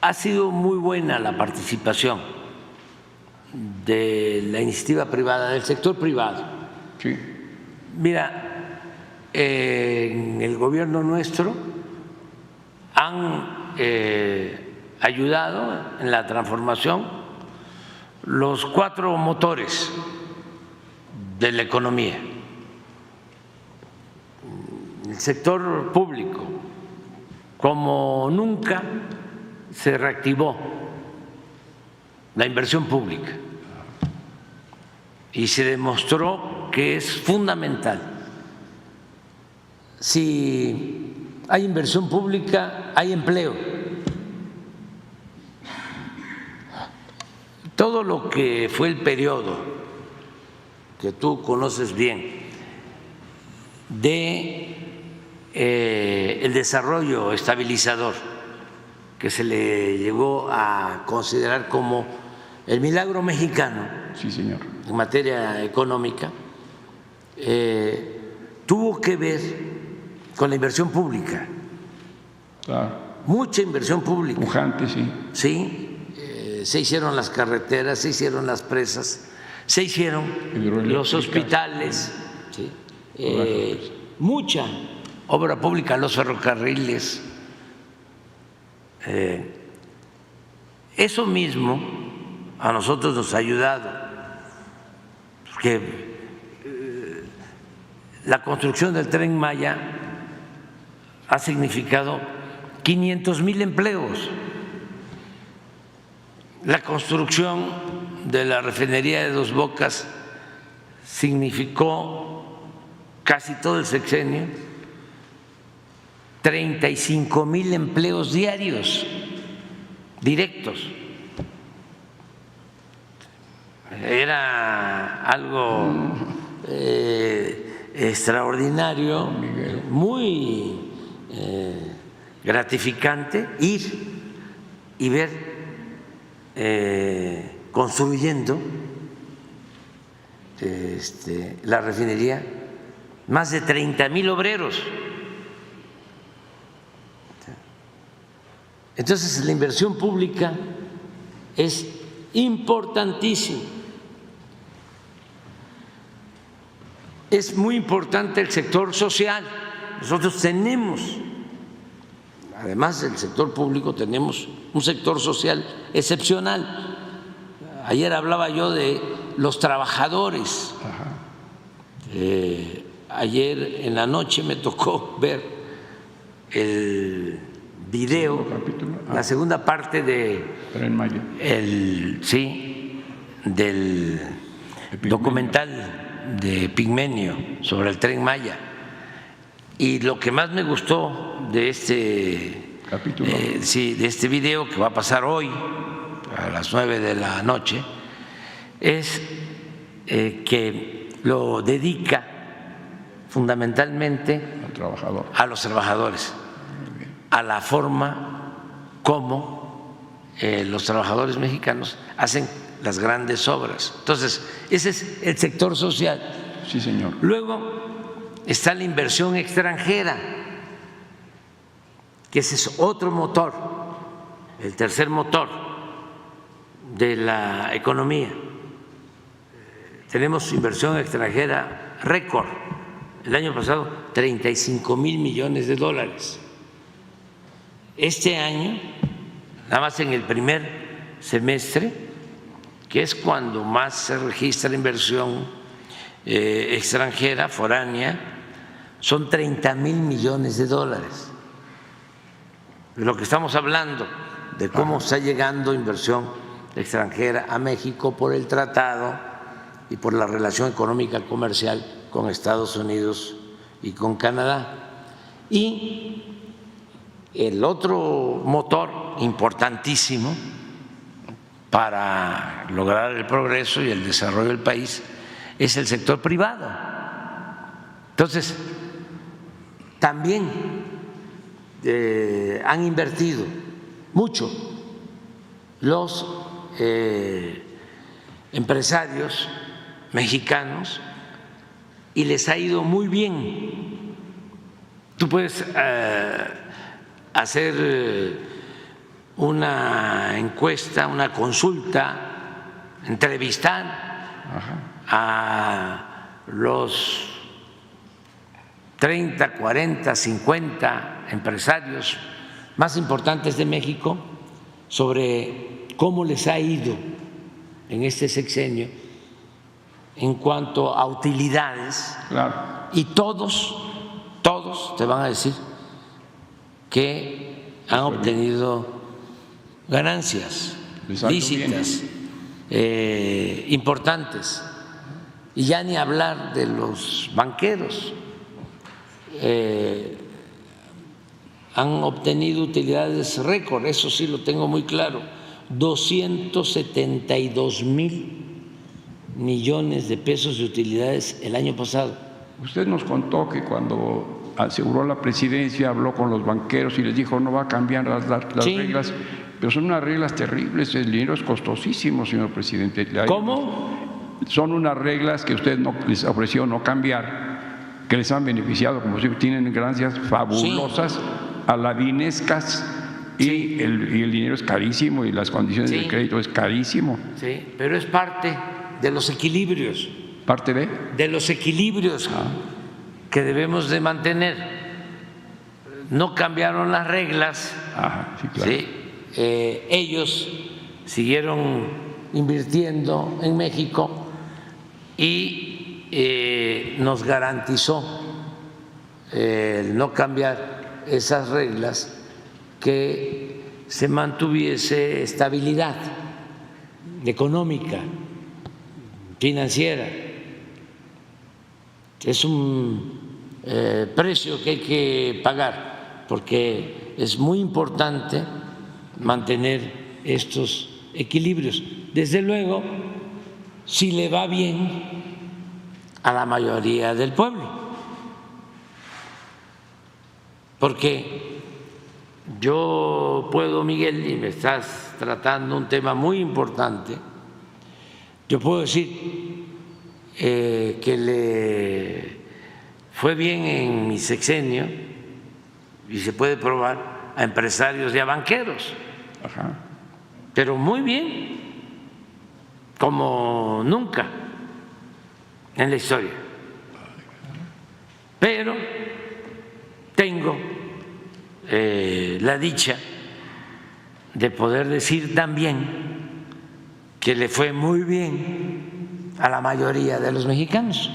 ha sido muy buena la participación de la iniciativa privada, del sector privado. Sí. Mira, en el gobierno nuestro han ayudado en la transformación los 4 motores de la economía. El sector público, como nunca se reactivó la inversión pública y se demostró que es fundamental. Si hay inversión pública, hay empleo. Todo lo que fue el periodo que tú conoces bien de el desarrollo estabilizador, que se le llegó a considerar como el milagro mexicano. Sí, señor. En materia económica, tuvo que ver con la inversión pública. Claro. Mucha inversión pública. Pujante, sí. Sí, se hicieron las carreteras, se hicieron las presas, se hicieron los hospitales, ¿sí? Mucha obra pública, los ferrocarriles. Eso mismo a nosotros nos ha ayudado, porque la construcción del Tren Maya ha significado 500,000 empleos. La construcción de la refinería de Dos Bocas significó casi todo el sexenio 35,000 empleos diarios directos. Era algo extraordinario, muy gratificante ir y ver construyendo la refinería, más de 30,000 obreros. Entonces la inversión pública es importantísima. Es muy importante el sector social. Nosotros tenemos, además del sector público, tenemos un sector social excepcional. Ayer hablaba yo de los trabajadores. Ayer en la noche me tocó ver el video, la segunda parte de del documental de Pigmenio sobre el Tren Maya. Y lo que más me gustó de este capítulo, de este video que va a pasar hoy a las 9 de la noche, es que lo dedica fundamentalmente a los trabajadores, a la forma como los trabajadores mexicanos hacen las grandes obras. Entonces, ese es el sector social. Sí, señor. Luego está la inversión extranjera, que ese es otro motor, el tercer motor de la economía. Tenemos inversión extranjera récord. El año pasado, 35,000 millones de dólares. Este año, nada más en el primer semestre, que es cuando más se registra inversión extranjera, foránea, son 30,000 millones de dólares. De lo que estamos hablando, de cómo está llegando inversión extranjera a México por el tratado y por la relación económica comercial con Estados Unidos y con Canadá. Y el otro motor importantísimo para lograr el progreso y el desarrollo del país es el sector privado. Entonces, también han invertido mucho los empresarios mexicanos y les ha ido muy bien. Tú puedes hacer una encuesta, una consulta, entrevistar a los 30, 40, 50 empresarios más importantes de México sobre cómo les ha ido en este sexenio en cuanto a utilidades. Claro. Y todos te van a decir que han obtenido ganancias lícitas, importantes. Y ya ni hablar de los banqueros. Han obtenido utilidades récord, eso sí lo tengo muy claro, 272,000 millones de pesos de utilidades el año pasado. Usted nos contó que cuando aseguró la presidencia habló con los banqueros y les dijo no va a cambiar las Sí. reglas, pero son unas reglas terribles, el dinero es costosísimo, señor presidente. ¿Cómo? Son unas reglas que usted no les ofreció no cambiar, que les han beneficiado, como si tienen ganancias fabulosas, sí, aladinescas, sí, y el dinero es carísimo y las condiciones sí, de crédito es carísimo. Sí, pero es parte de los equilibrios. ¿Parte de? De los equilibrios que debemos de mantener. No cambiaron las reglas. Sí, claro. ¿Sí? Ellos siguieron invirtiendo en México y nos garantizó el no cambiar esas reglas, que se mantuviese estabilidad económica, financiera. Es un precio que hay que pagar porque es muy importante mantener estos equilibrios. Desde luego, si le va bien a la mayoría del pueblo, porque yo puedo, Miguel, y me estás tratando un tema muy importante, yo puedo decir que le fue bien en mi sexenio, y se puede probar, a empresarios y a banqueros, pero muy bien, como nunca en la historia. Pero tengo la dicha de poder decir también que le fue muy bien a la mayoría de los mexicanos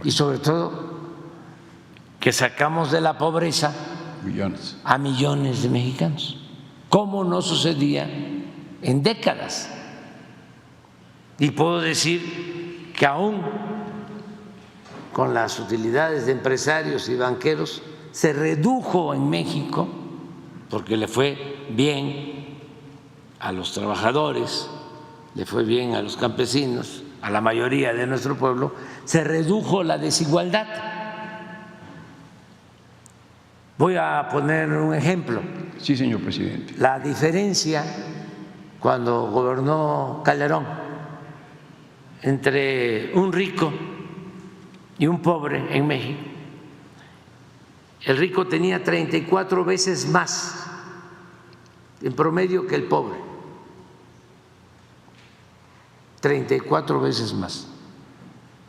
y sobre todo que sacamos de la pobreza a millones de mexicanos, como no sucedía en décadas. Y puedo decir que aún con las utilidades de empresarios y banqueros se redujo en México, porque le fue bien a los trabajadores, le fue bien a los campesinos, a la mayoría de nuestro pueblo, se redujo la desigualdad. Voy a poner un ejemplo. Sí, señor presidente. La diferencia cuando gobernó Calderón entre un rico y un pobre en México. El rico tenía 34 veces más en promedio que el pobre, 34 veces más.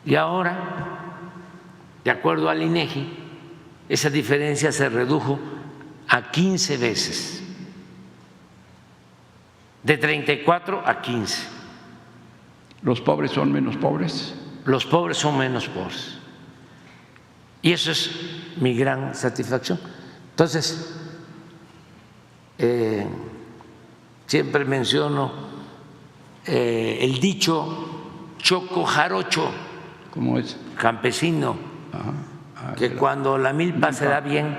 Y ahora, de acuerdo al INEGI, esa diferencia se redujo a 15 veces, de 34 a 15. ¿Los pobres son menos pobres? Los pobres son menos pobres. Y eso es mi gran satisfacción. Entonces, siempre menciono el dicho choco jarocho. ¿Cómo es? Campesino, que cuando la milpa se da bien,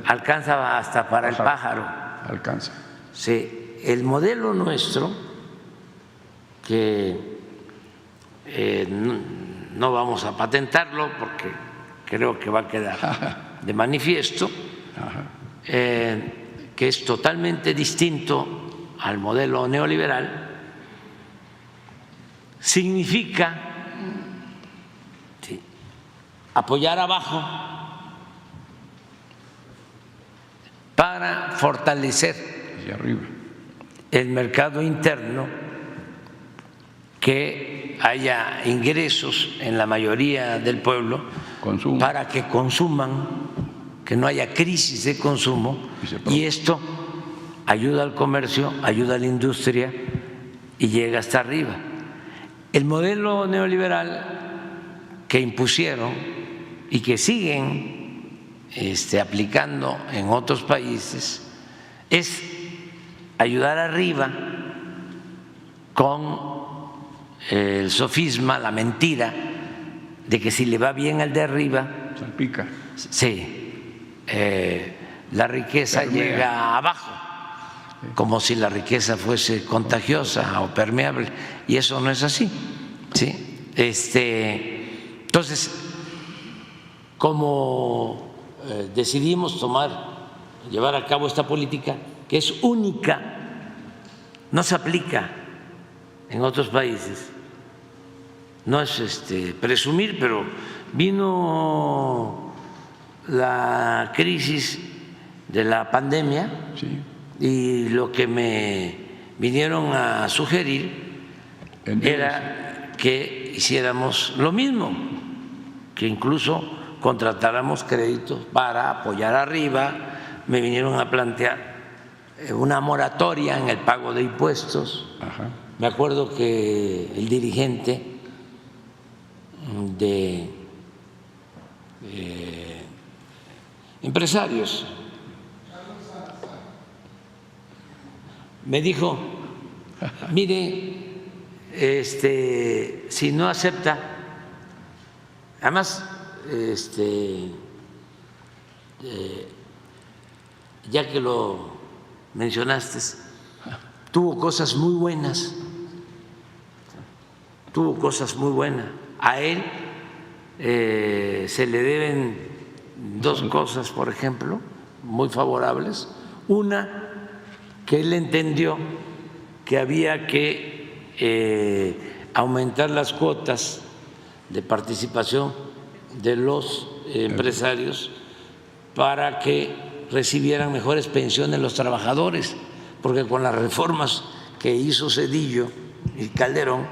alcanza hasta para el pájaro. Alcanza. Sí, el modelo nuestro, que no vamos a patentarlo porque creo que va a quedar de manifiesto, que es totalmente distinto al modelo neoliberal, significa apoyar abajo para fortalecer hacia arriba. El mercado interno, que haya ingresos en la mayoría del pueblo Consumo. para que consuman, que no haya crisis de consumo, y esto ayuda al comercio, ayuda a la industria y llega hasta arriba. El modelo neoliberal que impusieron y que siguen aplicando en otros países es ayudar arriba con el sofisma, la mentira de que si le va bien al de arriba, Salpica. sí, la riqueza Permea. llega abajo, como si la riqueza fuese contagiosa o permeable, y eso no es así, ¿sí? Entonces, como decidimos llevar a cabo esta política, que es única, no se aplica en otros países, no es presumir, pero vino la crisis de la pandemia, Sí. y lo que me vinieron a sugerir era que hiciéramos lo mismo, que incluso contratáramos créditos para apoyar arriba. Me vinieron a plantear una moratoria en el pago de impuestos. Ajá. Me acuerdo que el dirigente de empresarios me dijo: mire, si no acepta, además, ya que lo mencionaste, tuvo cosas muy buenas, A él se le deben dos cosas, por ejemplo, muy favorables. Una, que él entendió que había que aumentar las cuotas de participación de los empresarios para que recibieran mejores pensiones los trabajadores, porque con las reformas que hizo Zedillo y Calderón,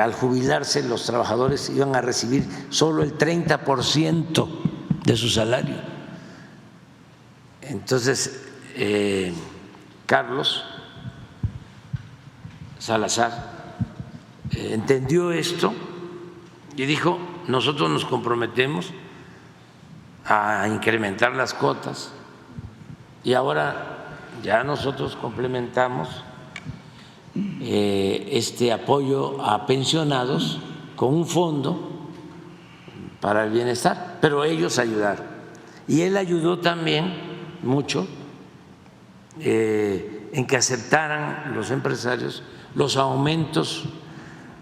al jubilarse los trabajadores iban a recibir solo el 30% de su salario. Entonces, Carlos Salazar entendió esto y dijo: nosotros nos comprometemos a incrementar las cuotas, y ahora ya nosotros complementamos este apoyo a pensionados con un fondo para el bienestar, pero ellos ayudaron. Y él ayudó también mucho en que aceptaran los empresarios los aumentos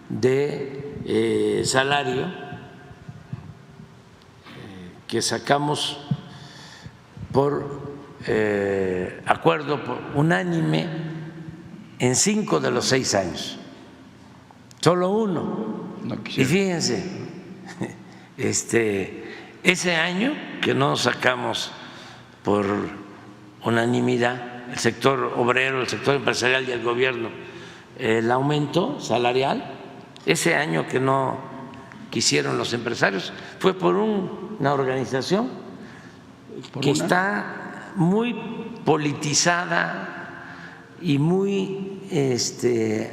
de salario que sacamos por acuerdo unánime en 5 de los 6 años, solo uno. No Y quisiera. fíjense, ese año que no sacamos por unanimidad, el sector obrero, el sector empresarial y el gobierno, el aumento salarial, ese año que no quisieron los empresarios, fue por una organización que está muy politizada y muy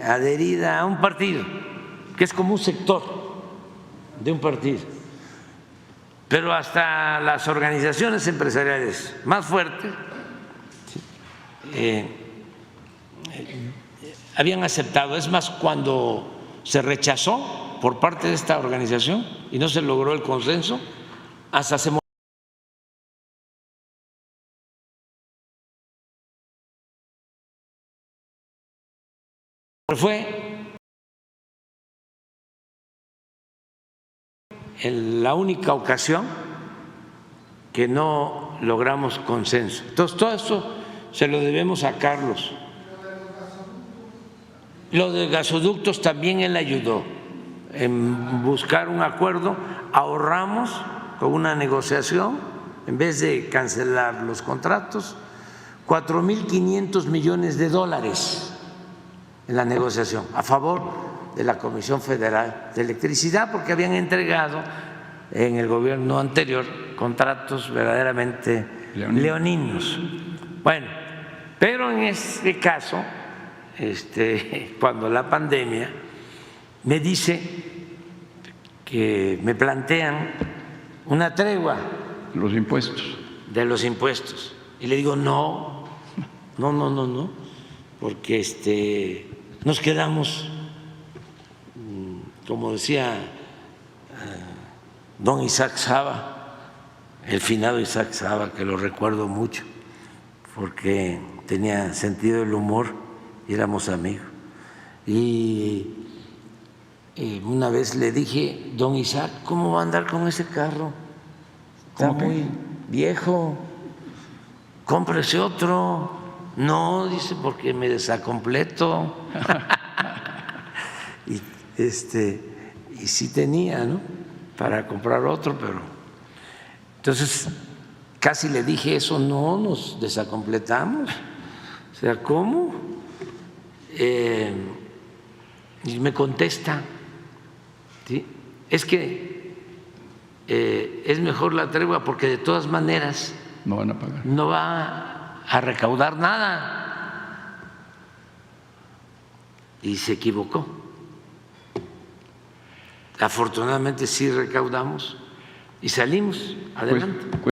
adherida a un partido, que es como un sector de un partido. Pero hasta las organizaciones empresariales más fuertes habían aceptado. Es más, cuando se rechazó por parte de esta organización y no se logró el consenso, hasta se fue en la única ocasión que no logramos consenso. Entonces, todo esto se lo debemos a Carlos. Lo de gasoductos también él ayudó en buscar un acuerdo. Ahorramos con una negociación, en vez de cancelar los contratos, 4.500 millones de dólares en la negociación a favor de la Comisión Federal de Electricidad, porque habían entregado en el gobierno anterior contratos verdaderamente leoninos. Bueno, pero en este caso, cuando la pandemia me dice que me plantean una tregua Los impuestos. de los impuestos, y le digo no, porque nos quedamos, como decía don Isaac Saba, el finado Isaac Saba, que lo recuerdo mucho porque tenía sentido del humor y éramos amigos. Y una vez le dije, don Isaac, ¿cómo va a andar con ese carro? Está muy viejo, cómprese otro. No, dice, porque me desacompleto. Y sí tenía, ¿no?, para comprar otro, pero entonces casi le dije eso, no, nos desacompletamos. O sea, ¿cómo? Y me contesta, ¿sí?, es que es mejor la tregua porque de todas maneras No van a pagar. no va a recaudar nada. Y se equivocó. Afortunadamente sí recaudamos y salimos adelante.